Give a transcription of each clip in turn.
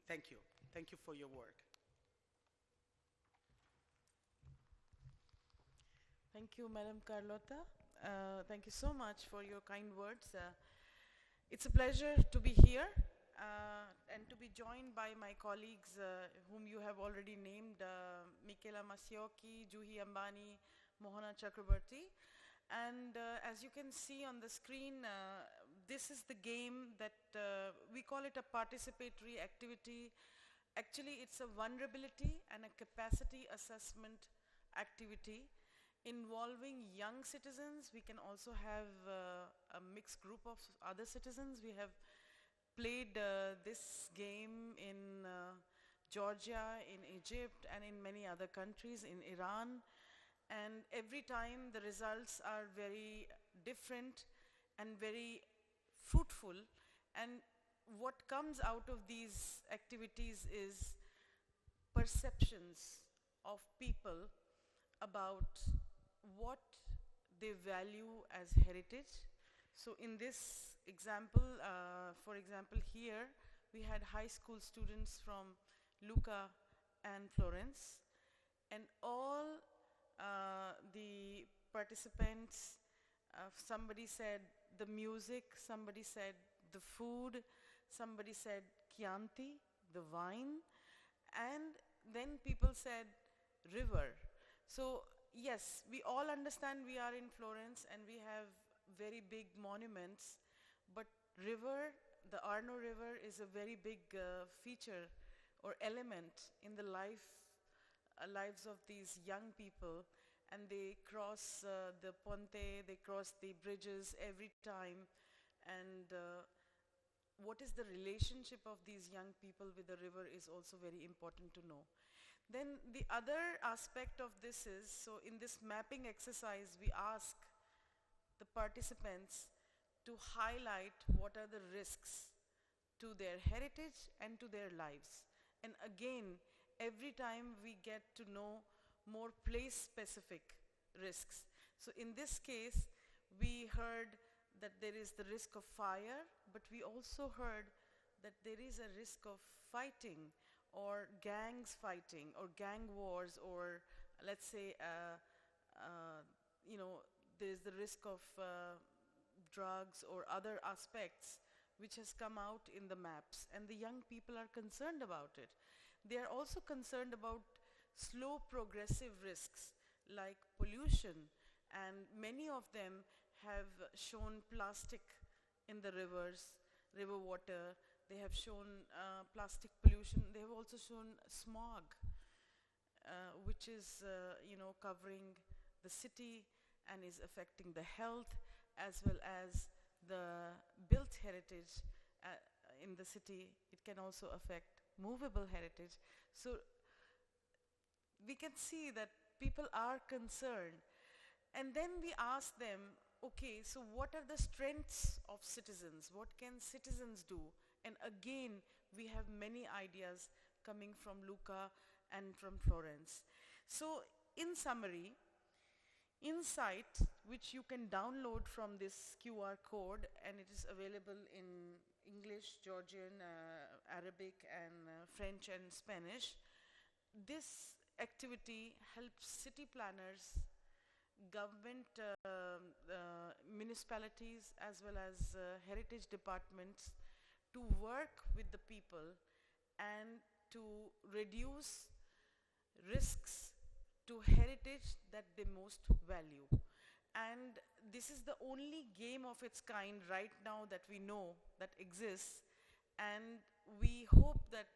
Thank you. Thank you for your work. Thank you, Madam Carlota. Thank you so much for your kind words. It's a pleasure to be here and to be joined by my colleagues whom you have already named, Michela Masiocchi, Juhi Ambani, Mohana Chakrabarti. And as you can see on the screen, this is the game that we call it a participatory activity. Actually, it's a vulnerability and a capacity assessment activity involving young citizens. We can also have a mixed group of other citizens. We have played this game in Georgia, in Egypt, and in many other countries, in Iran. And every time the results are very different and very fruitful. And what comes out of these activities is perceptions of people about what they value as heritage. So in this example, for example here, we had high school students from Lucca and Florence, and all the participants, somebody said the music, somebody said the food, somebody said Chianti, the wine, and then people said river. So yes, we all understand we are in Florence and we have very big monuments, but river, the Arno River is a very big feature or element in the lives of these young people, and they cross the ponte, they cross the bridges every time, and what is the relationship of these young people with the river is also very important to know. Then the other aspect of this is, so in this mapping exercise, we ask the participants to highlight what are the risks to their heritage and to their lives. And again, every time we get to know more place-specific risks. So in this case, we heard that there is the risk of fire, but we also heard that there is a risk of fighting or gangs fighting or gang wars, or let's say, there's the risk of drugs or other aspects which has come out in the maps, and the young people are concerned about it. They are also concerned about slow progressive risks like pollution, and many of them have shown plastic in the rivers, river water. They have shown plastic pollution. They have also shown smog, which is covering the city and is affecting the health as well as the built heritage in the city. It can also affect movable heritage. So we can see that people are concerned. And then we ask them, okay, so what are the strengths of citizens? What can citizens do? And again, we have many ideas coming from Lucca and from Florence. So in summary, Insight, which you can download from this QR code, and it is available in English, Georgian, Arabic, and French and Spanish. This activity helps city planners, government, municipalities, as well as heritage departments to work with the people and to reduce risks to heritage that they most value. And this is the only game of its kind right now that we know that exists, and we hope that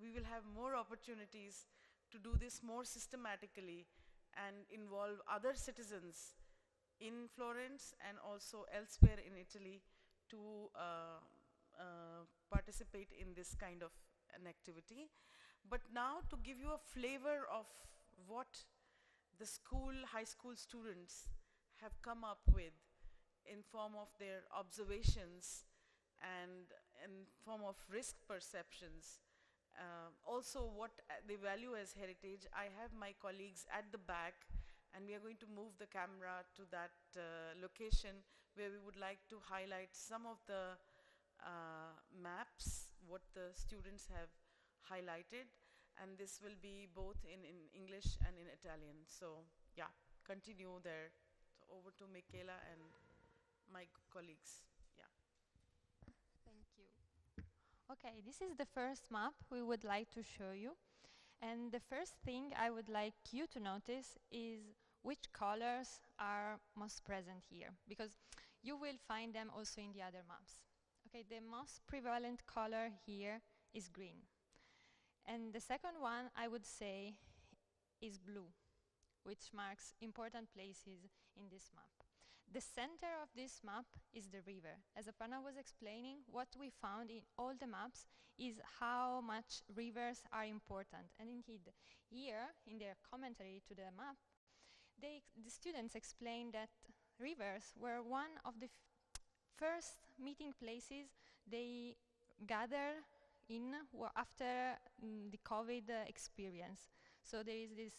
we will have more opportunities to do this more systematically and involve other citizens in Florence and also elsewhere in Italy to participate in this kind of an activity. But now, to give you a flavor of what the high school students have come up with in form of their observations and in form of risk perceptions, also what they value as heritage, I have my colleagues at the back, and we are going to move the camera to that location where we would like to highlight some of the maps, what the students have highlighted, and this will be both in English and in Italian. So yeah, continue there. So over to Michaela and my colleagues. Yeah. Thank you. Okay, this is the first map we would like to show you. And the first thing I would like you to notice is which colors are most present here, because you will find them also in the other maps. Okay, the most prevalent color here is green. And the second one, I would say, is blue, which marks important places in this map. The center of this map is the river. As Aparna was explaining, what we found in all the maps is how much rivers are important. And indeed, here, in their commentary to the map, the students explained that rivers were one of the first meeting places they gather in after the COVID experience. So there is this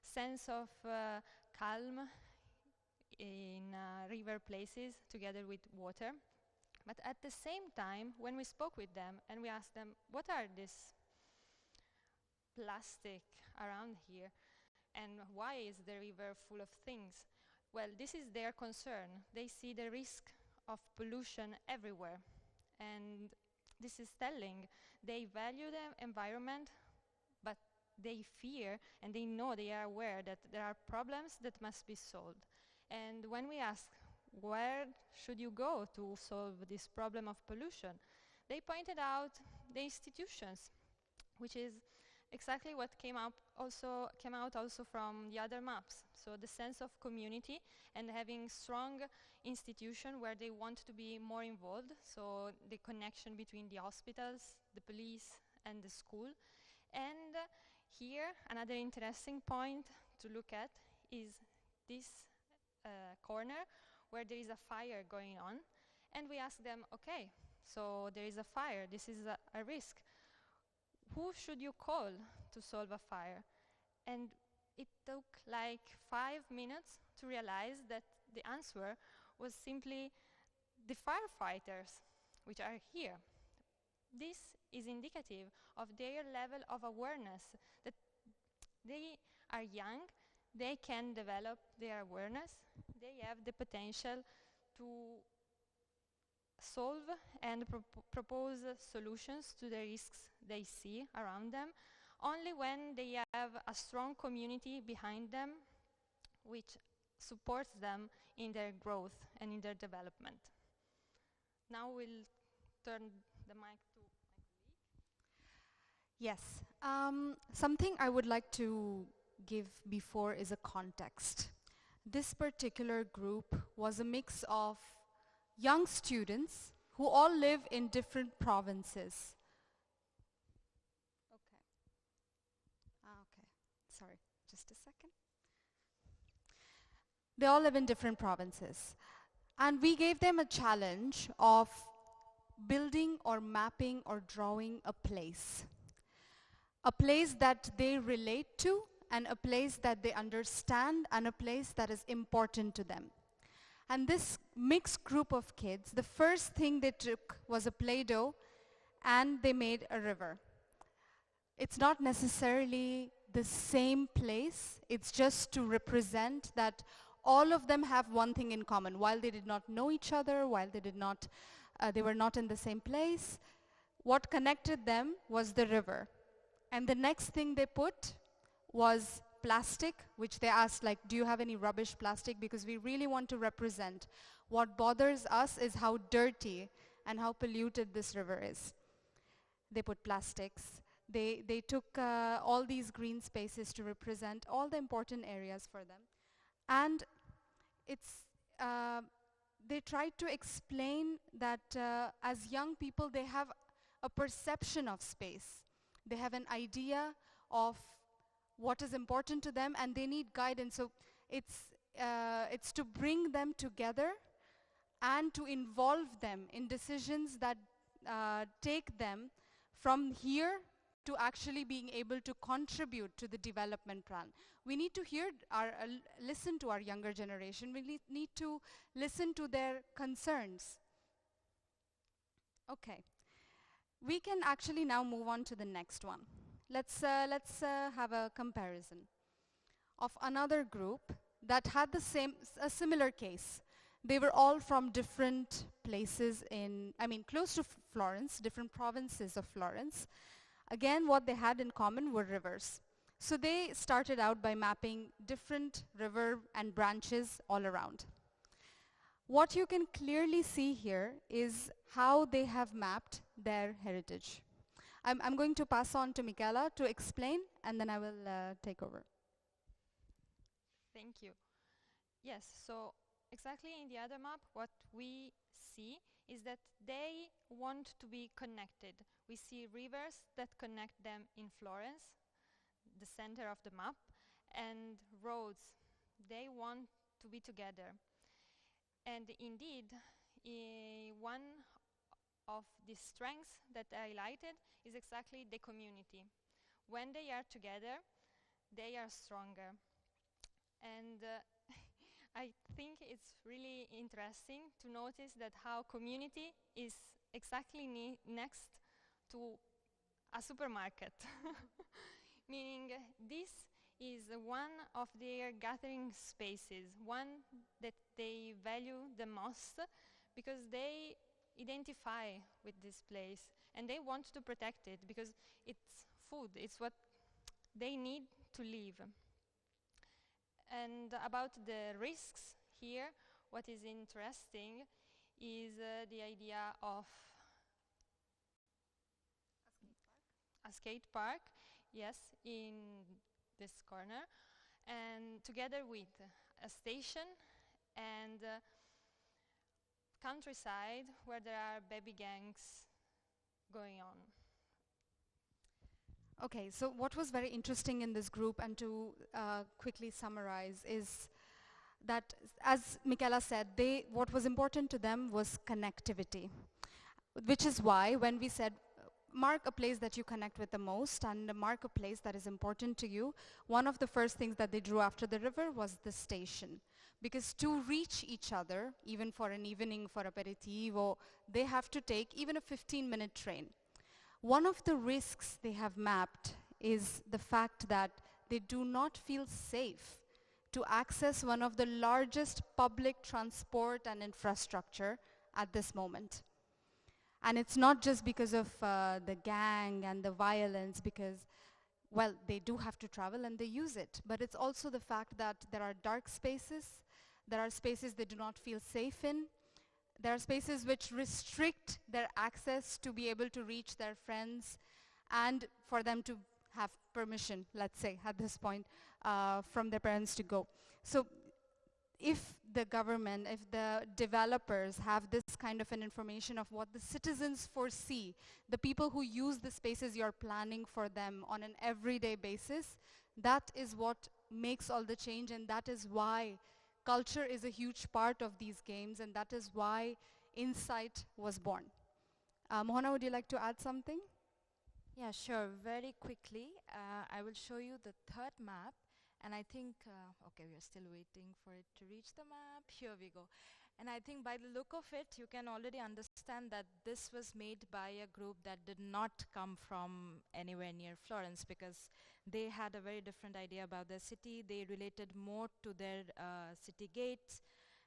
sense of calm in river places together with water. But at the same time, when we spoke with them and we asked them, what are this plastic around here and why is the river full of things? Well, this is their concern. They see the risk of pollution everywhere. And this is telling. They value the environment, but they fear and they know, they are aware that there are problems that must be solved. And when we ask, where should you go to solve this problem of pollution? They pointed out the institutions, which is exactly what came out also from the other maps. So the sense of community and having strong institution where they want to be more involved. So the connection between the hospitals, the police, and the school. And here, another interesting point to look at is this corner where there is a fire going on, and we ask them, okay, so there is a fire, this is a risk. Who should you call to solve a fire? And it took like 5 minutes to realize that the answer was simply the firefighters, which are here. This is indicative of their level of awareness, that they are young, they can develop their awareness, they have the potential to solve and propose solutions to the risks they see around them, only when they have a strong community behind them which supports them in their growth and in their development. Now we'll turn the mic to my colleague. Yes. Something I would like to give before is a context. This particular group was a mix of young students who all live in different provinces. Okay, sorry, just a second. They all live in different provinces. And we gave them a challenge of building or mapping or drawing a place that they relate to, and a place that they understand, and a place that is important to them. And this mixed group of kids, the first thing they took was a Play-Doh, and they made a river. It's not necessarily the same place, it's just to represent that all of them have one thing in common. While they did not know each other, while they were not in the same place, what connected them was the river. And the next thing they put was plastic, which they asked, like, do you have any rubbish plastic? Because we really want to represent what bothers us is how dirty and how polluted this river is. They put plastics. They took all these green spaces to represent all the important areas for them. And they tried to explain that as young people, they have a perception of space. They have an idea of what is important to them, and they need guidance. So it's to bring them together and to involve them in decisions that take them from here to actually being able to contribute to the development plan. We need to listen to our younger generation. We need to listen to their concerns. Okay. We can actually now move on to the next one. Let's have a comparison of another group that had a similar case. They were all from different places close to Florence, different provinces of Florence. Again, what they had in common were rivers. So they started out by mapping different river and branches all around. What you can clearly see here is how they have mapped their heritage. I'm going to pass on to Michaela to explain, and then I will take over. Thank you. Yes, so exactly in the other map, what we see is that they want to be connected. We see rivers that connect them in Florence, the center of the map, and roads. They want to be together. And indeed, one of the strengths that I highlighted is exactly the community. When they are together, they are stronger. And I think it's really interesting to notice that how community is exactly next to a supermarket. Meaning this is one of their gathering spaces, one that they value the most because they identify with this place and they want to protect it because it's food, it's what they need to live. And about the risks here, what is interesting is the idea of a skate park, yes, in this corner, and together with a station and countryside where there are baby gangs going on. Okay, so what was very interesting in this group, and to quickly summarize, is that, as Michaela said, what was important to them was connectivity, which is why when we said, mark a place that you connect with the most and mark a place that is important to you, one of the first things that they drew after the river was the station. Because to reach each other, even for an evening, for aperitivo, they have to take even a 15-minute train. One of the risks they have mapped is the fact that they do not feel safe to access one of the largest public transport and infrastructure at this moment. And it's not just because of the gang and the violence, because, well, they do have to travel and they use it. But it's also the fact that there are dark spaces, there are spaces they do not feel safe in, there are spaces which restrict their access to be able to reach their friends and for them to have permission, let's say, at this point, from their parents to go. So if the government, if the developers have this kind of an information of what the citizens foresee, the people who use the spaces you're planning for them on an everyday basis, that is what makes all the change, and that is why culture is a huge part of these games, and that is why Insight was born. Mohana, would you like to add something? Yeah, sure. Very quickly, I will show you the third map. And I think, okay, we are still waiting for it to reach the map. Here we go. And I think by the look of it, you can already understand that this was made by a group that did not come from anywhere near Florence, because they had a very different idea about their city. They related more to their city gates,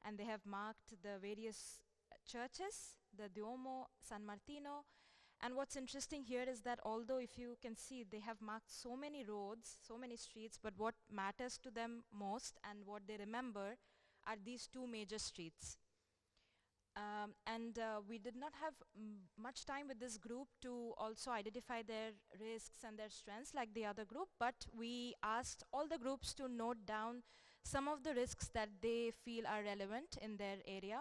and they have marked the various churches, the Duomo, San Martino. And what's interesting here is that although, if you can see, they have marked so many roads, so many streets, but what matters to them most and what they remember are these two major streets. We did not have much time with this group to also identify their risks and their strengths like the other group, but we asked all the groups to note down some of the risks that they feel are relevant in their area.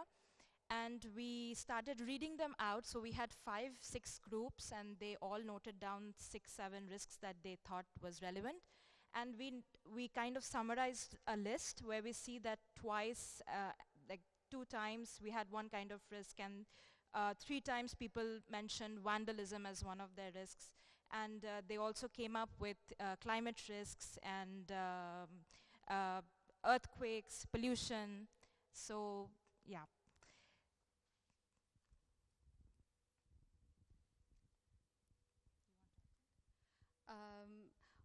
And we started reading them out. So we had 5, 6 groups, and they all noted down 6, 7 risks that they thought was relevant. And we kind of summarized a list where we see that twice, like 2 times, we had one kind of risk, and 3 times people mentioned vandalism as one of their risks. And they also came up with climate risks and earthquakes, pollution. So, yeah.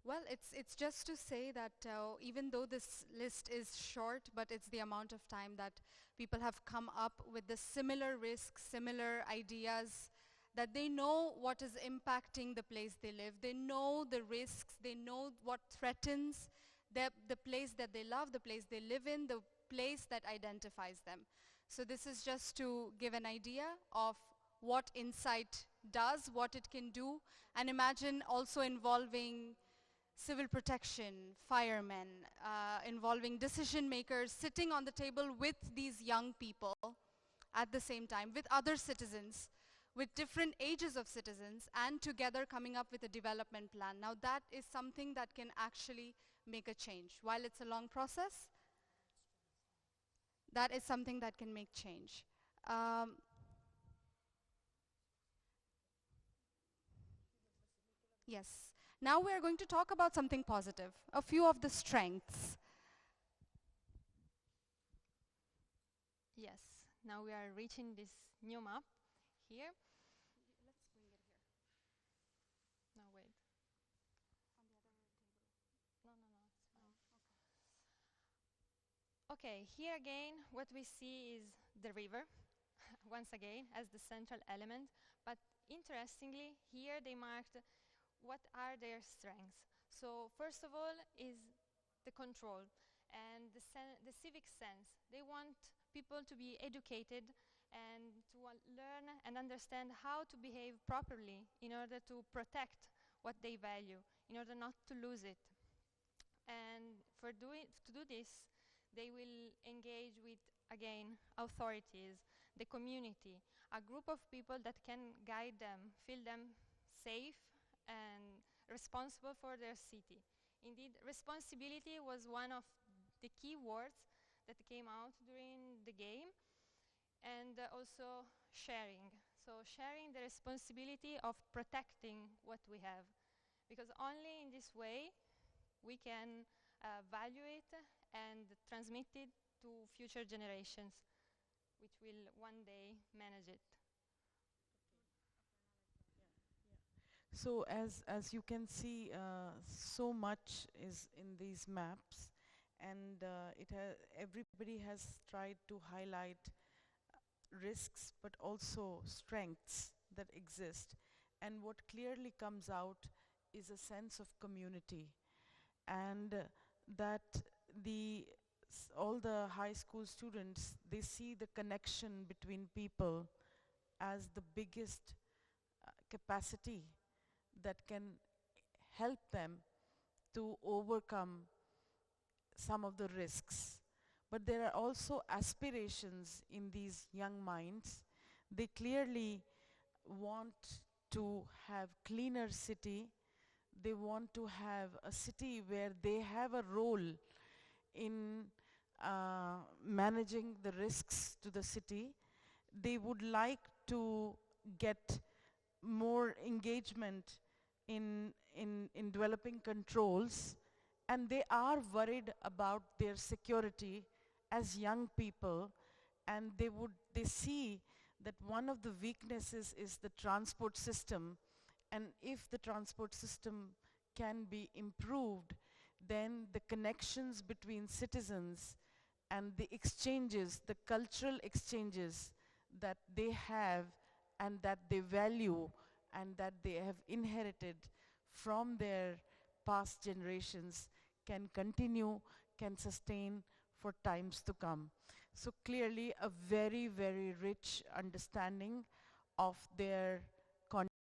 Well, it's just to say that even though this list is short, but it's the amount of time that people have come up with the similar risks, similar ideas, that they know what is impacting the place they live. They know the risks. They know what threatens the place that they love, the place they live in, the place that identifies them. So this is just to give an idea of what insight does, what it can do, and imagine also involving civil protection, firemen, involving decision makers, sitting on the table with these young people at the same time, with other citizens, with different ages of citizens, and together coming up with a development plan. Now that is something that can actually make a change. While it's a long process, that is something that can make change. Yes. Now we are going to talk about something positive, a few of the strengths. Yes, now we are reaching this new map here. No, wait. No, no, no, it's fine. Okay, here again, what we see is the river, once again, as the central element. But interestingly, here they marked what are their strengths. So first of all is the control and the civic sense. They want people to be educated and to learn and understand how to behave properly in order to protect what they value, in order not to lose it. And to do this, they will engage with, again, authorities, the community, a group of people that can guide them, feel them safe and responsible for their city. Indeed, responsibility was one of the key words that came out during the game, and also sharing. So sharing the responsibility of protecting what we have, because only in this way we can value it and transmit it to future generations, which will one day manage it. So as you can see, so much is in these maps, and everybody has tried to highlight risks but also strengths that exist. And what clearly comes out is a sense of community, and that all the high school students, they see the connection between people as the biggest capacity that can help them to overcome some of the risks. But there are also aspirations in these young minds. They clearly want to have cleaner city. They want to have a city where they have a role in managing the risks to the city. They would like to get more engagement in developing controls, and they are worried about their security as young people, and they see that one of the weaknesses is the transport system, and if the transport system can be improved, then the connections between citizens and the exchanges, the cultural exchanges that they have and that they value and that they have inherited from their past generations can continue, can sustain for times to come. So clearly a very, very rich understanding of their